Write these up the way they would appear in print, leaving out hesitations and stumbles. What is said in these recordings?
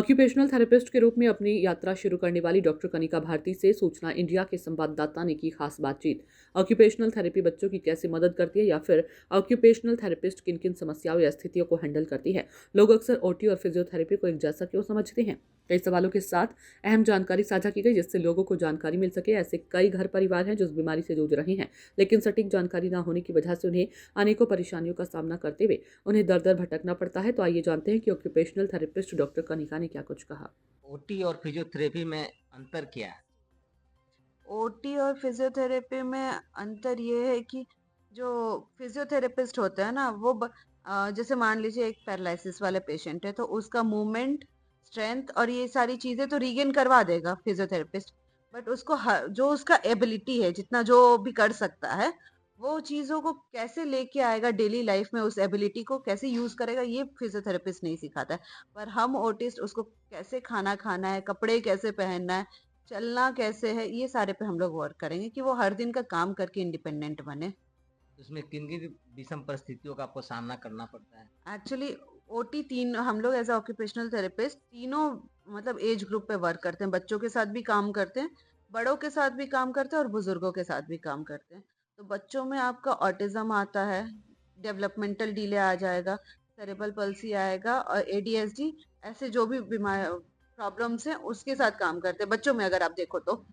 Occupational therapist के रूप में अपनी यात्रा शुरू करने वाली डॉक्टर कनिका भारती से सूचना इंडिया के संवाददाता ने की खास बातचीत। ऑक्यूपेशनल थेरेपी बच्चों की कैसे मदद करती है या फिर ऑक्यूपेशनल थेरेपिस्ट किन किन समस्याओं या स्थितियों को हैंडल करती है। लोग अक्सर ओटी और फिजियोथेरेपी को एक जैसा क्यों समझते हैं। कई सवालों के साथ अहम जानकारी साझा की गई जिससे लोगों को जानकारी मिल सके। ऐसे कई घर परिवार हैं जो इस बीमारी से जूझ रहे हैं, लेकिन सटीक जानकारी न होने की वजह से उन्हें अनेकों परेशानियों का सामना करते हुए उन्हें दर दर भटकना पड़ता है। तो आइए जानते हैं कि ऑक्यूपेशनल थेरेपिस्ट डॉक्टर कनिका ने क्या कुछ कहा। ओटी और फिजियोथेरेपी में अंतर क्या है? ओटी और फिजियोथेरेपी में अंतर ये है कि जो फिजियोथेरेपिस्ट होता है ना जैसे मान लीजिए एक पैरालिसिस वाले पेशेंट है तो उसका मूवमेंट, स्ट्रेंथ और ये सारी चीज़ें तो रीगेन करवा देगा फिजियोथेरेपिस्ट। बट उसको जो उसका एबिलिटी है, जितना जो भी कर सकता है, वो चीज़ों को कैसे लेके आएगा डेली लाइफ में, उस एबिलिटी को कैसे यूज़ करेगा, ये फिजियोथेरेपिस्ट नहीं सिखाता है। पर हम ओटिस्ट उसको कैसे खाना खाना है, कपड़े कैसे पहनना है, चलना कैसे है, ये सारे पे हम लोग वर्क करेंगे कि वो हर दिन का काम करके इंडिपेंडेंट बने। उसमें किन किन विषम परिस्थितियों का आपको सामना करना पड़ता है? एक्चुअली ओटी तीन हम लोग एज ऑक्यूपेशनल थेरेपिस्ट तीनों मतलब एज ग्रुप पे वर्क करते हैं। बच्चों के साथ भी काम करते हैं, बड़ों के साथ भी काम करते हैं और बुजुर्गों के साथ भी काम करते हैं। तो बच्चों में आपका ऑटिज्म आता है, डेवलपमेंटल डिले आ जाएगा, सेरेब्रल पल्सी आएगा और एडीएचडी, ऐसे जो भी बीमार प्रॉब्लम्स हैं उसके साथ काम करते हैं बच्चों में अगर आप देखो तो।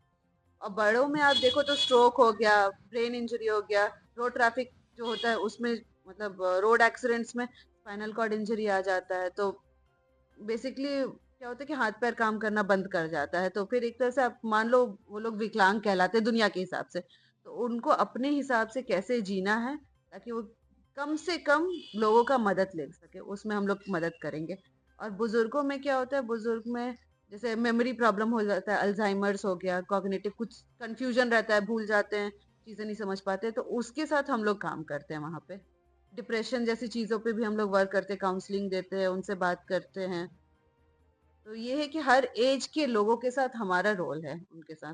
और बड़ों में आप देखो तो स्ट्रोक हो गया, ब्रेन इंजरी हो गया, रोड ट्रैफिक जो होता है उसमें मतलब रोड एक्सीडेंट्स में स्पाइनल कॉर्ड इंजरी आ जाता है। तो बेसिकली क्या होता है कि हाथ पैर काम करना बंद कर जाता है। तो फिर एक तरह से आप मान लो वो लोग विकलांग कहलाते हैं दुनिया के हिसाब से। तो उनको अपने हिसाब से कैसे जीना है ताकि वो कम से कम लोगों का मदद ले सके, उसमें हम लोग मदद करेंगे। और बुजुर्गों में क्या होता है, बुजुर्ग में जैसे मेमोरी प्रॉब्लम हो जाता है, अल्जाइमर्स हो गया, कॉग्निटिव कुछ कंफ्यूजन रहता है, भूल जाते हैं, चीज़ें नहीं समझ पाते, तो उसके साथ हम लोग काम करते हैं वहाँ पे। डिप्रेशन जैसी चीज़ों पे भी हम लोग वर्क करते हैं, काउंसलिंग देते हैं, उनसे बात करते हैं। तो ये है कि हर एज के लोगों के साथ हमारा रोल है उनके साथ।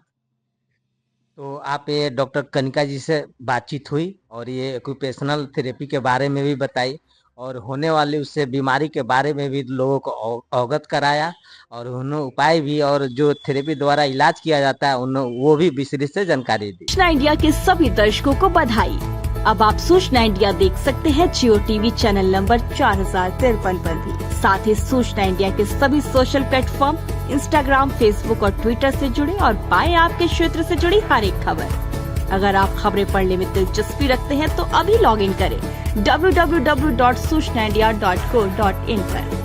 तो आप ये डॉक्टर कनिका जी से बातचीत हुई और ये ऑक्यूपेशनल थेरेपी के बारे में भी बताई और होने वाली उससे बीमारी के बारे में भी लोगों को अवगत कराया और उन्हें उपाय भी और जो थेरेपी द्वारा इलाज किया जाता है उन्हें वो भी विस्तृत से जानकारी दी। सूचना इंडिया के सभी दर्शकों को बधाई। अब आप सूचना इंडिया देख सकते हैं जियो टीवी चैनल नंबर 4053 पर भी। साथ ही सूचना इंडिया के सभी सोशल प्लेटफॉर्म इंस्टाग्राम, फेसबुक और ट्विटर से जुड़े और पाएं आपके क्षेत्र से जुड़ी हर एक खबर। अगर आप खबरें पढ़ने में दिलचस्पी रखते हैं तो अभी लॉग इन करें www.सूचनाindia.co.in पर।